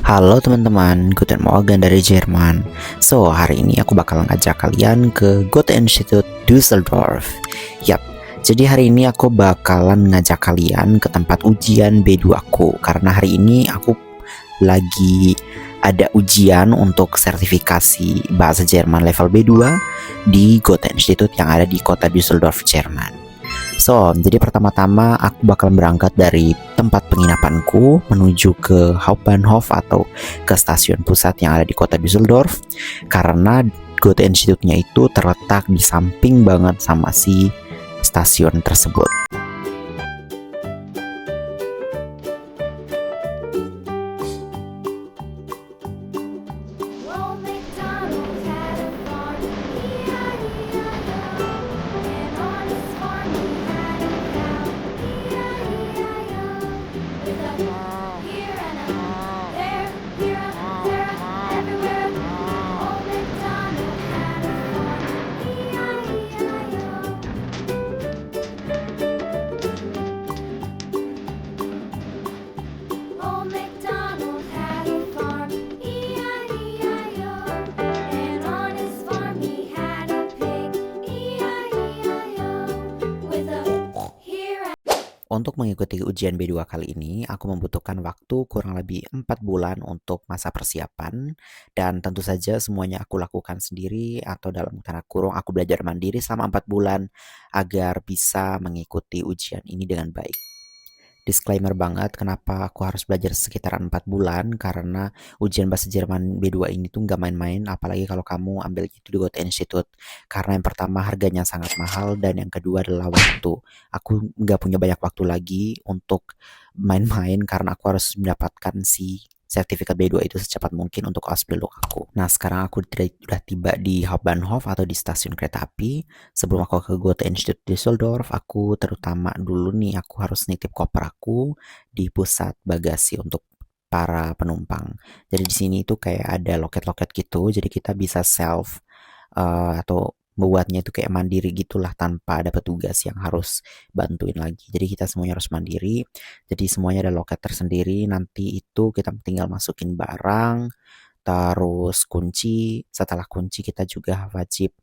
Halo teman-teman, Guten Morgen dari Jerman. So, hari ini aku bakal ngajak kalian ke Goethe Institut Düsseldorf. Yap, jadi hari ini aku bakalan ngajak kalian ke tempat ujian B2 aku. Karena hari ini aku lagi ada ujian untuk sertifikasi bahasa Jerman level B2 di Goethe Institut yang ada di kota Düsseldorf, Jerman. So, jadi pertama-tama aku bakal berangkat dari tempat penginapanku menuju ke Hauptbahnhof atau ke stasiun pusat yang ada di kota Düsseldorf, karena Goethe Institute-nya itu terletak di samping banget sama si stasiun tersebut. Untuk mengikuti ujian B2 kali ini, aku membutuhkan waktu kurang lebih 4 bulan untuk masa persiapan, dan tentu saja semuanya aku lakukan sendiri atau dalam tanda kurung aku belajar mandiri selama 4 bulan agar bisa mengikuti ujian ini dengan baik. Disclaimer banget kenapa aku harus belajar sekitaran 4 bulan, karena ujian bahasa Jerman B2 ini tuh nggak main-main, apalagi kalau kamu ambil itu di Goethe Institute. Karena yang pertama harganya sangat mahal, dan yang kedua adalah waktu. Aku nggak punya banyak waktu lagi untuk main-main karena aku harus mendapatkan si sertifikat B2 itu secepat mungkin untuk Ausbildung aku. Nah, sekarang aku udah tiba di Hauptbahnhof atau di stasiun kereta api. Sebelum aku ke Goethe Institut Düsseldorf, aku terutama dulu nih aku harus nitip koper aku di pusat bagasi untuk para penumpang. Jadi di sini itu kayak ada loket-loket gitu, jadi kita bisa self atau membuatnya itu kayak mandiri gitulah tanpa ada petugas yang harus bantuin lagi. Jadi kita semuanya harus mandiri. Jadi semuanya ada loket tersendiri. Nanti itu kita tinggal masukin barang, terus kunci. Setelah kunci kita juga wajib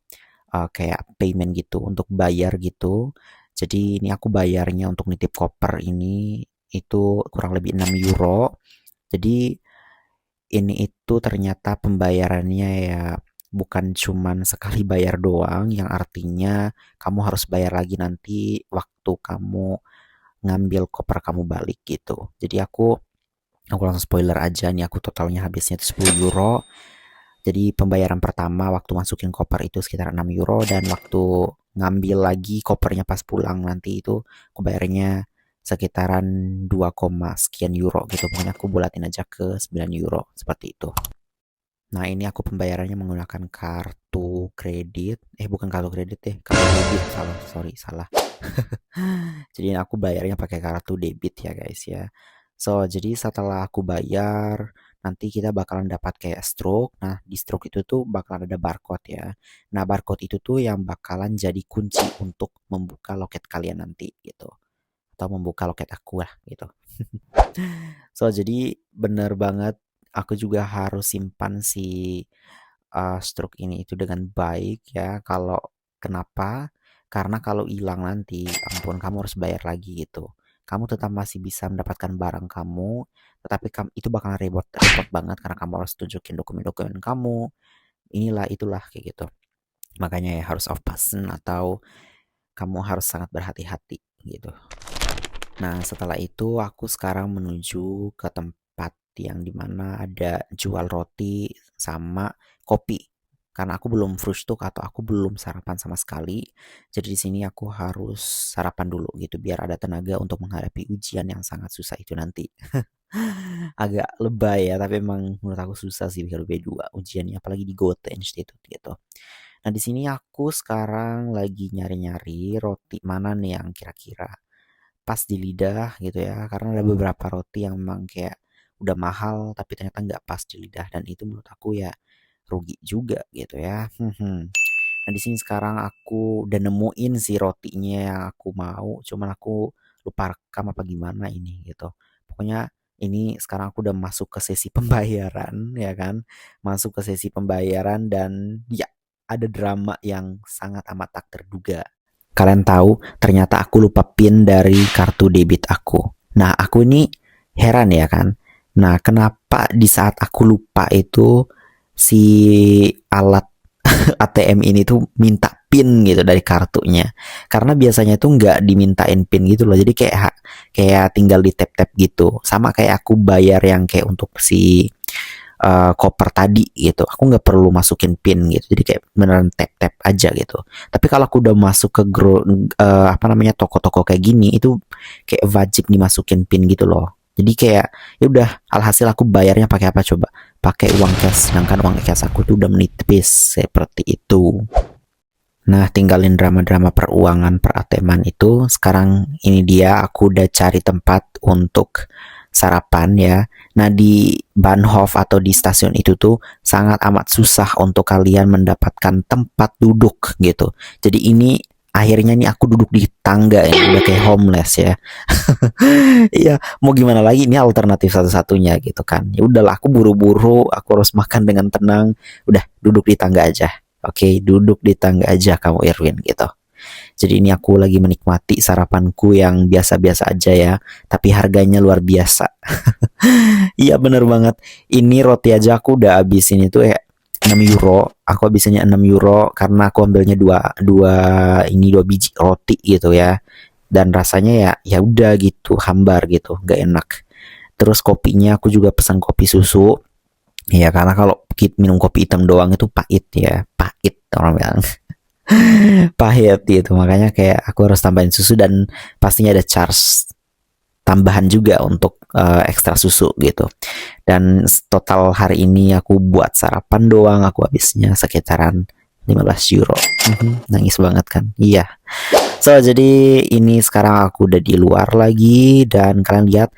kayak payment gitu untuk bayar gitu. Jadi ini aku bayarnya untuk nitip koper ini itu kurang lebih 6 euro. Jadi ini itu ternyata pembayarannya ya bukan cuman sekali bayar doang, yang artinya kamu harus bayar lagi nanti waktu kamu ngambil koper kamu balik gitu. Jadi aku langsung spoiler aja nih, aku totalnya habisnya itu 10 euro. Jadi pembayaran pertama waktu masukin koper itu sekitar 6 euro, dan waktu ngambil lagi kopernya pas pulang nanti itu aku bayarnya sekitaran 2, sekian euro gitu. Pokoknya aku bulatin aja ke 9 euro seperti itu. Nah, ini aku pembayarannya menggunakan kartu kredit. Bukan kartu kredit deh, kartu debit. Salah, sorry, salah. Jadi aku bayarnya pakai kartu debit ya guys ya. So, jadi setelah aku bayar, nanti kita bakalan dapat kayak stroke. Nah, di stroke itu tuh bakalan ada barcode ya. Nah, barcode itu tuh yang bakalan jadi kunci untuk membuka loket kalian nanti gitu. Atau membuka loket aku lah gitu. So, jadi bener banget aku juga harus simpan si stroke ini itu dengan baik ya. Kalau kenapa? Karena kalau hilang nanti, ampun kamu harus bayar lagi gitu. Kamu tetap masih bisa mendapatkan barang kamu, tetapi itu bakal repot banget karena kamu harus tunjukin dokumen-dokumen kamu. Inilah itulah kayak gitu. Makanya ya harus off-passen atau kamu harus sangat berhati-hati gitu. Nah, setelah itu aku sekarang menuju ke tempat yang dimana ada jual roti sama kopi. Karena aku belum frühstück atau aku belum sarapan sama sekali. Jadi di sini aku harus sarapan dulu gitu biar ada tenaga untuk menghadapi ujian yang sangat susah itu nanti. Agak lebay ya, tapi emang menurut aku susah sih kalau B2 ujiannya, apalagi di Goethe Institut gitu. Nah, di sini aku sekarang lagi nyari-nyari roti mana nih yang kira-kira pas di lidah gitu ya, karena ada beberapa roti yang memang kayak udah mahal tapi ternyata nggak pas di lidah, dan itu menurut aku ya rugi juga gitu ya. Nah, di sini sekarang aku udah nemuin si rotinya yang aku mau, cuman aku lupa rekam apa gimana ini gitu. Pokoknya ini sekarang aku udah masuk ke sesi pembayaran ya kan, masuk ke sesi pembayaran dan ya ada drama yang sangat amat tak terduga. Kalian tahu, ternyata aku lupa PIN dari kartu debit aku. Nah, aku ini heran ya kan. Nah, kenapa di saat aku lupa itu si alat ATM ini tuh minta PIN gitu dari kartunya. Karena biasanya tuh nggak dimintain PIN gitu loh. Jadi kayak tinggal di tap-tap gitu. Sama kayak aku bayar yang kayak untuk si koper tadi gitu. Aku nggak perlu masukin pin gitu. Jadi kayak beneran tap tap aja gitu. Tapi kalau aku udah masuk ke apa namanya toko-toko kayak gini itu kayak wajib dimasukin pin gitu loh. Jadi kayak ya udah alhasil aku bayarnya pakai apa coba? Pakai uang cash. Sedangkan uang cash aku tuh udah menipis seperti itu. Nah, tinggalin drama-drama peruangan per ATM-an itu. Sekarang ini dia aku udah cari tempat untuk sarapan ya. Nah, di Bahnhof atau di stasiun itu tuh sangat amat susah untuk kalian mendapatkan tempat duduk gitu. Jadi ini akhirnya nih aku duduk di tangga ya, udah kayak homeless ya. Iya, mau gimana lagi, ini alternatif satu-satunya gitu kan. Ya udahlah, aku buru-buru, aku harus makan dengan tenang. Udah duduk di tangga aja. Oke, duduk di tangga aja kamu Irwin gitu. Jadi ini aku lagi menikmati sarapanku yang biasa-biasa aja ya, tapi harganya luar biasa. Iya bener banget. Ini roti aja aku udah habisin itu ya 6 euro. Aku habisinnya 6 euro karena aku ambilnya dua biji roti gitu ya. Dan rasanya ya udah gitu, hambar gitu, gak enak. Terus kopinya aku juga pesan kopi susu. Ya karena kalau minum kopi hitam doang itu pahit ya, pahit orang bilang. Pahit gitu. Makanya kayak aku harus tambahin susu dan pastinya ada charge tambahan juga untuk ekstra susu gitu. Dan total hari ini aku buat sarapan doang aku habisnya sekitaran 15 euro. Nangis banget kan? Iya. So, jadi ini sekarang aku udah di luar lagi dan kalian lihat.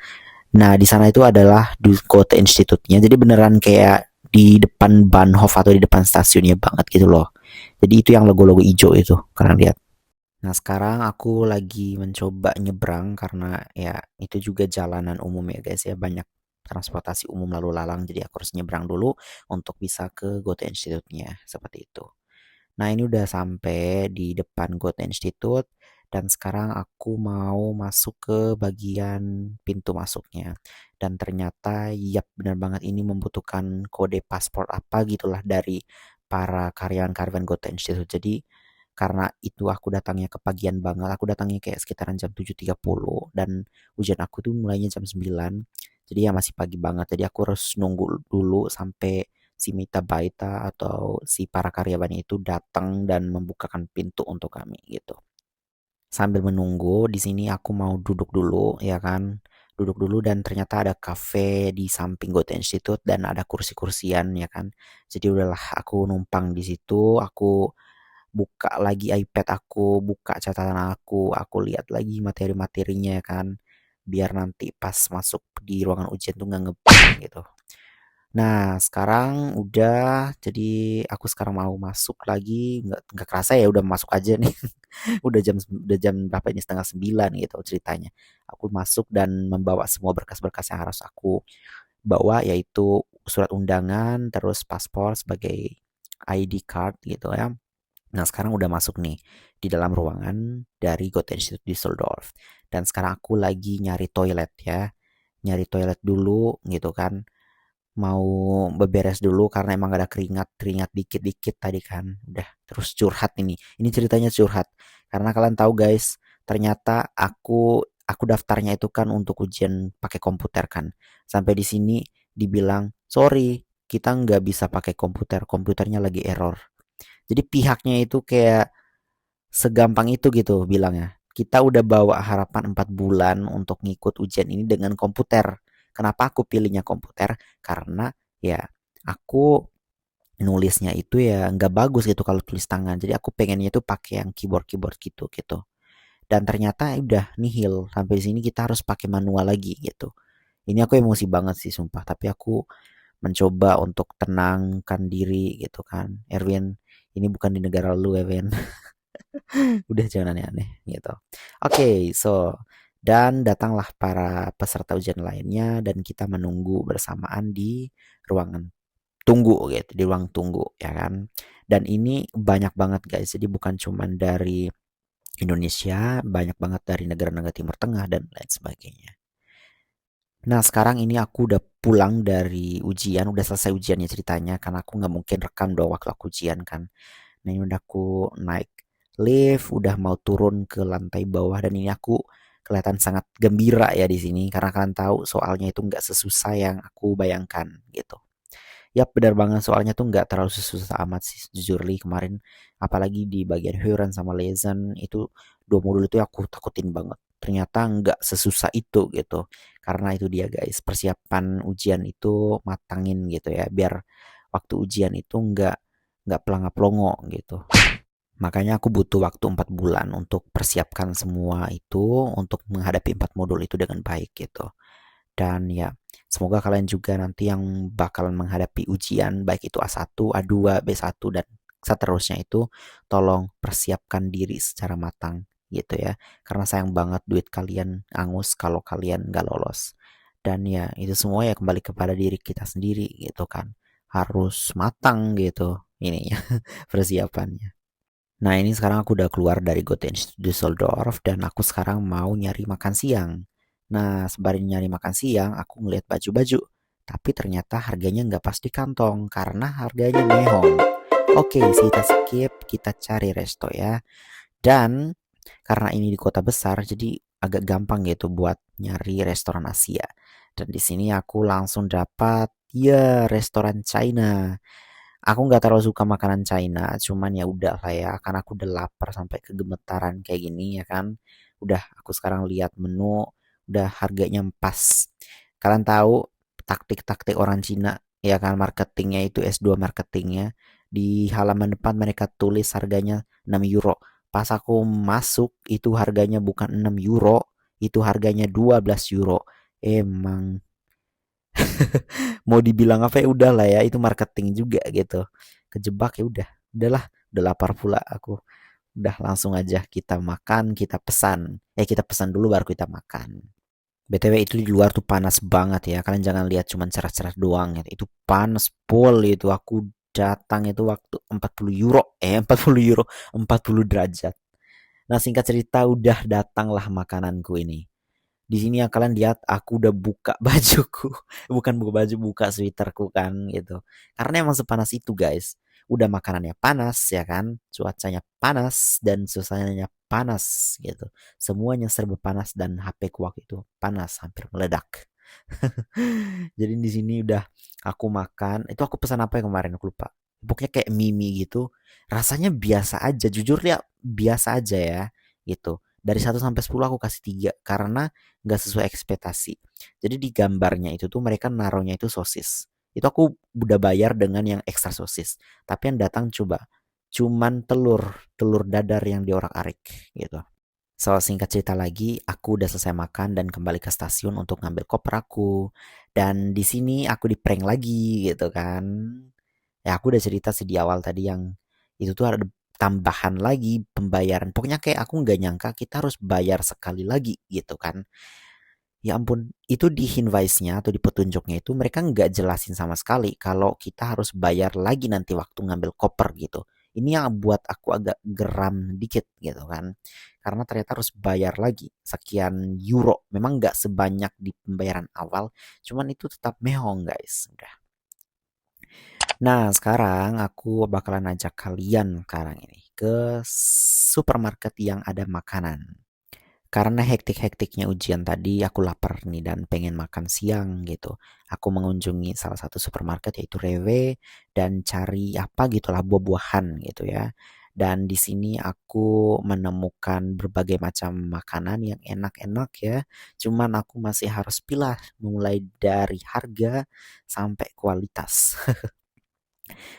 Nah, di sana itu adalah Goethe Institute-nya. Jadi beneran kayak di depan Bahnhof atau di depan stasiunnya banget gitu loh. Jadi itu yang logo-logo hijau itu, kalian lihat. Nah, sekarang aku lagi mencoba nyebrang karena ya itu juga jalanan umum ya guys ya, banyak transportasi umum lalu lalang jadi aku harus nyebrang dulu untuk bisa ke Goethe Institute-nya seperti itu. Nah, ini udah sampai di depan Goethe Institute dan sekarang aku mau masuk ke bagian pintu masuknya. Dan ternyata yap benar banget ini membutuhkan kode paspor apa gitulah dari para karyawan-karyawan Goethe Institute. Jadi karena itu aku datangnya kepagian banget, aku datangnya kayak sekitaran jam 7.30 dan ujian aku tuh mulainya jam 9. Jadi ya masih pagi banget. Jadi aku harus nunggu dulu sampai si Mita Baita atau si para karyawannya itu datang dan membukakan pintu untuk kami gitu. Sambil menunggu di sini aku mau duduk dulu ya kan. Duduk dulu dan ternyata ada cafe di samping Goethe Institute dan ada kursi-kursian ya kan. Jadi udahlah aku numpang di situ, aku buka lagi iPad aku, buka catatan aku lihat lagi materi-materinya ya kan. Biar nanti pas masuk di ruangan ujian tuh nggak ngeblank gitu. Nah, sekarang udah, jadi aku sekarang mau masuk lagi, nggak kerasa ya udah masuk aja nih. Udah jam berapa ini setengah 9 gitu ceritanya. Aku masuk dan membawa semua berkas-berkas yang harus aku bawa yaitu surat undangan, terus paspor sebagai ID card gitu ya. Nah, sekarang udah masuk nih di dalam ruangan dari Goethe Institut Düsseldorf. Dan sekarang aku lagi nyari toilet ya. Nyari toilet dulu gitu kan, mau beberes dulu karena emang ada keringat dikit-dikit tadi kan. Udah terus curhat ini ceritanya curhat karena kalian tahu guys, ternyata aku daftarnya itu kan untuk ujian pakai komputer kan. Sampai di sini dibilang sorry, kita nggak bisa pakai komputernya lagi error. Jadi pihaknya itu kayak segampang itu gitu bilangnya. Kita udah bawa harapan 4 bulan untuk ngikut ujian ini dengan komputer. Kenapa aku pilihnya komputer? Karena ya aku nulisnya itu ya nggak bagus gitu kalau tulis tangan. Jadi aku pengennya itu pakai yang keyboard gitu gitu. Dan ternyata udah nihil sampai sini kita harus pakai manual lagi gitu. Ini aku emosi banget sih sumpah. Tapi aku mencoba untuk tenangkan diri gitu kan. Erwin, ini bukan di negara lu Erwin. Udah jangan aneh-aneh gitu. Oke, so Dan datanglah para peserta ujian lainnya dan kita menunggu bersamaan di ruangan tunggu gitu, di ruang tunggu ya kan. Dan ini banyak banget guys, jadi bukan cuman dari Indonesia, banyak banget dari negara-negara Timur Tengah dan lain sebagainya. Nah sekarang ini aku udah pulang dari ujian, udah selesai ujiannya ceritanya, karena aku nggak mungkin rekam dong waktu aku ujian kan. Nah ini udah aku naik lift, udah mau turun ke lantai bawah dan ini aku kelihatan sangat gembira ya di sini karena kalian tahu soalnya itu nggak sesusah yang aku bayangkan gitu. Yap, benar banget soalnya tuh nggak terlalu susah amat sih jujur li kemarin. Apalagi di bagian Huron sama Lezen itu dua modul itu aku takutin banget. Ternyata nggak sesusah itu gitu. Karena itu dia guys, persiapan ujian itu matangin gitu ya, biar waktu ujian itu nggak pelanga-pelongo gitu. Makanya aku butuh waktu 4 bulan untuk persiapkan semua itu untuk menghadapi 4 modul itu dengan baik gitu. Dan ya, semoga kalian juga nanti yang bakalan menghadapi ujian baik itu A1, A2, B1 dan seterusnya itu tolong persiapkan diri secara matang gitu ya. Karena sayang banget duit kalian angus kalau kalian gak lolos. Dan ya, itu semua ya kembali kepada diri kita sendiri gitu kan. Harus matang gitu ini ya persiapannya. Nah ini sekarang aku udah keluar dari Goten Düsseldorf dan aku sekarang mau nyari makan siang. Nah sembari nyari makan siang aku ngeliat baju-baju. Tapi ternyata harganya nggak pas di kantong karena harganya mehong. Oke, kita skip, kita cari resto ya. Dan karena ini di kota besar jadi agak gampang gitu buat nyari restoran Asia. Dan di sini aku langsung dapat ya restoran China. Aku nggak terlalu suka makanan China, cuman ya udah lah ya, karena aku udah lapar sampai kegemetaran kayak gini ya kan. Udah aku sekarang lihat menu, udah harganya pas. Kalian tahu taktik-taktik orang Cina ya kan, marketingnya itu S2 marketingnya. Di halaman depan mereka tulis harganya 6 euro. Pas aku masuk itu harganya bukan 6 euro, itu harganya 12 euro. Emang mau dibilang apa ya udah lah ya itu marketing juga gitu, kejebak ya udahlah, lapar pula aku, udah langsung aja kita makan, kita pesan dulu baru kita makan. BTW itu di luar tuh panas banget ya, kalian jangan lihat cuman cerah-cerah doang ya, itu panas pol itu. Aku datang itu waktu 40 euro 40 euro 40 derajat. Nah singkat cerita udah datanglah makananku ini. Di sini yang kalian lihat aku udah buka bajuku, bukan buka baju, buka sweaterku kan gitu. Karena emang sepanas itu guys. Udah makanannya panas ya kan, cuacanya panas dan suasananya panas gitu. Semuanya serba panas dan HP ku waktu itu panas hampir meledak. Jadi di sini udah aku makan. Itu aku pesan apa ya kemarin aku lupa. Pokoknya kayak mie gitu. Rasanya biasa aja, jujur ya biasa aja ya gitu. Dari 1 sampai 10 aku kasih 3 karena nggak sesuai ekspektasi. Jadi di gambarnya itu tuh mereka naruhnya itu sosis. Itu aku udah bayar dengan yang ekstra sosis. Tapi yang datang coba cuman telur, telur dadar yang diorak-arik gitu. So, singkat cerita lagi, aku udah selesai makan dan kembali ke stasiun untuk ngambil koper aku. Dan di sini aku di-prank lagi gitu kan. Ya aku udah cerita sih di awal tadi yang itu tuh ada tambahan lagi pembayaran. Pokoknya kayak aku nggak nyangka kita harus bayar sekali lagi gitu kan. Ya ampun, itu di invoice-nya atau di petunjuknya itu mereka nggak jelasin sama sekali kalau kita harus bayar lagi nanti waktu ngambil koper gitu. Ini yang buat aku agak geram dikit gitu kan. Karena ternyata harus bayar lagi sekian euro. Memang nggak sebanyak di pembayaran awal, cuman itu tetap mehong guys. Udah. Nah, sekarang aku bakalan ajak kalian sekarang ini ke supermarket yang ada makanan. Karena hektik-hektiknya ujian tadi, aku lapar nih dan pengen makan siang gitu. Aku mengunjungi salah satu supermarket yaitu Rewe dan cari apa gitulah buah-buahan gitu ya. Dan di sini aku menemukan berbagai macam makanan yang enak-enak ya. Cuman aku masih harus pilih mulai dari harga sampai kualitas.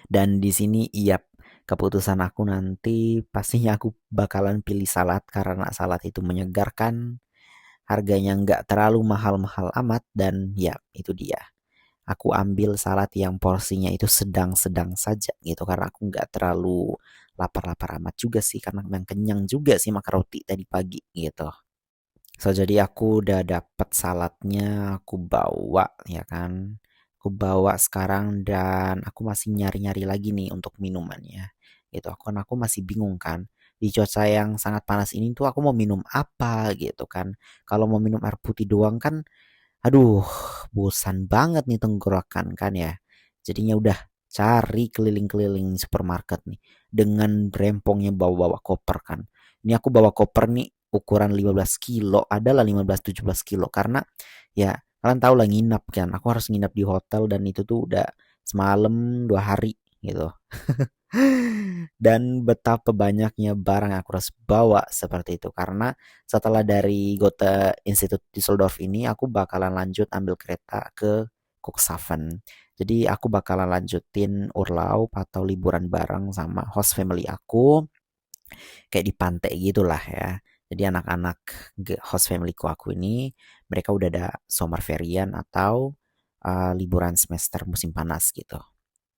Dan di sini iya keputusan aku nanti pastinya aku bakalan pilih salad karena salad itu menyegarkan, harganya nggak terlalu mahal-mahal amat dan ya itu dia. Aku ambil salad yang porsinya itu sedang-sedang saja gitu karena aku nggak terlalu lapar-lapar amat juga sih karena memang kenyang juga sih makan roti tadi pagi gitu. So, jadi aku udah dapet saladnya, aku bawa ya kan. Aku bawa sekarang dan aku masih nyari-nyari lagi nih untuk minumannya. Gitu. Aku masih bingung kan. Di cuaca yang sangat panas ini tuh aku mau minum apa gitu kan. Kalau mau minum air putih doang kan, aduh, bosan banget nih tenggorokan kan ya. Jadinya udah cari keliling-keliling supermarket nih dengan rempongnya bawa-bawa koper kan. Ini aku bawa koper nih ukuran 15 kilo, adalah 15-17 kilo karena ya kalian tahu lah nginap kan. Aku harus nginap di hotel dan itu tuh udah semalam 2 hari gitu. Dan betapa banyaknya barang yang aku harus bawa seperti itu karena setelah dari Goethe Institut Düsseldorf ini aku bakalan lanjut ambil kereta ke Cuxhaven. Jadi aku bakalan lanjutin urlaub atau liburan bareng sama host family aku kayak di pantai gitulah ya. Jadi anak-anak host familyku aku ini mereka udah ada summer ferian atau liburan semester musim panas gitu.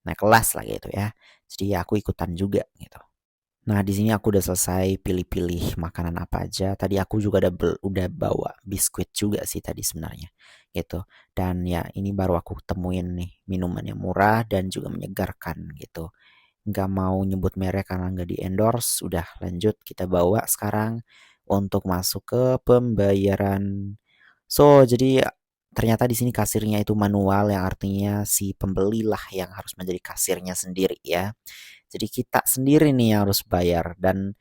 Naik kelas lah gitu ya. Jadi aku ikutan juga gitu. Nah, di sini aku udah selesai pilih-pilih makanan apa aja. Tadi aku juga udah bawa biskuit juga sih tadi sebenarnya gitu. Dan ya ini baru aku temuin nih minuman yang murah dan juga menyegarkan gitu. Nggak mau nyebut merek karena nggak di endorse. Udah lanjut kita bawa sekarang untuk masuk ke pembayaran. So, jadi ternyata di sini kasirnya itu manual yang artinya si pembeli lah yang harus menjadi kasirnya sendiri ya. Jadi kita sendiri nih yang harus bayar dan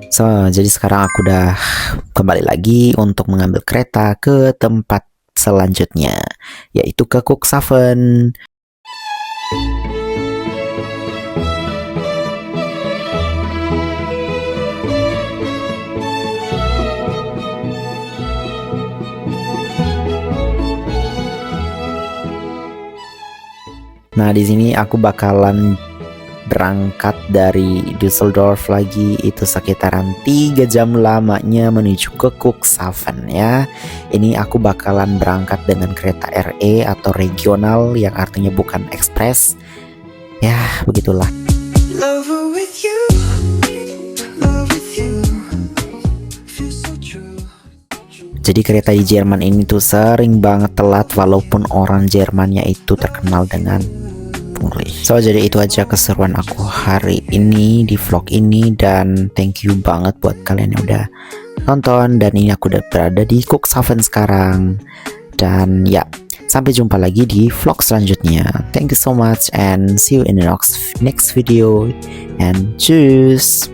so, jadi sekarang aku udah kembali lagi untuk mengambil kereta ke tempat selanjutnya, yaitu ke Cuxhaven. Nah, di sini aku bakalan berangkat dari Düsseldorf lagi itu sekitaran 3 jam lamanya menuju ke Cuxhaven ya. Ini aku bakalan berangkat dengan kereta RE atau regional yang artinya bukan ekspres. Ya, begitulah. Jadi kereta di Jerman ini tuh sering banget telat walaupun orang Jermannya itu terkenal dengan pungli. So, jadi itu aja keseruan aku hari ini di vlog ini dan thank you banget buat kalian yang udah nonton dan ini aku udah berada di Cuxhaven sekarang. Dan ya, sampai jumpa lagi di vlog selanjutnya. Thank you so much and see you in the next video and cheers.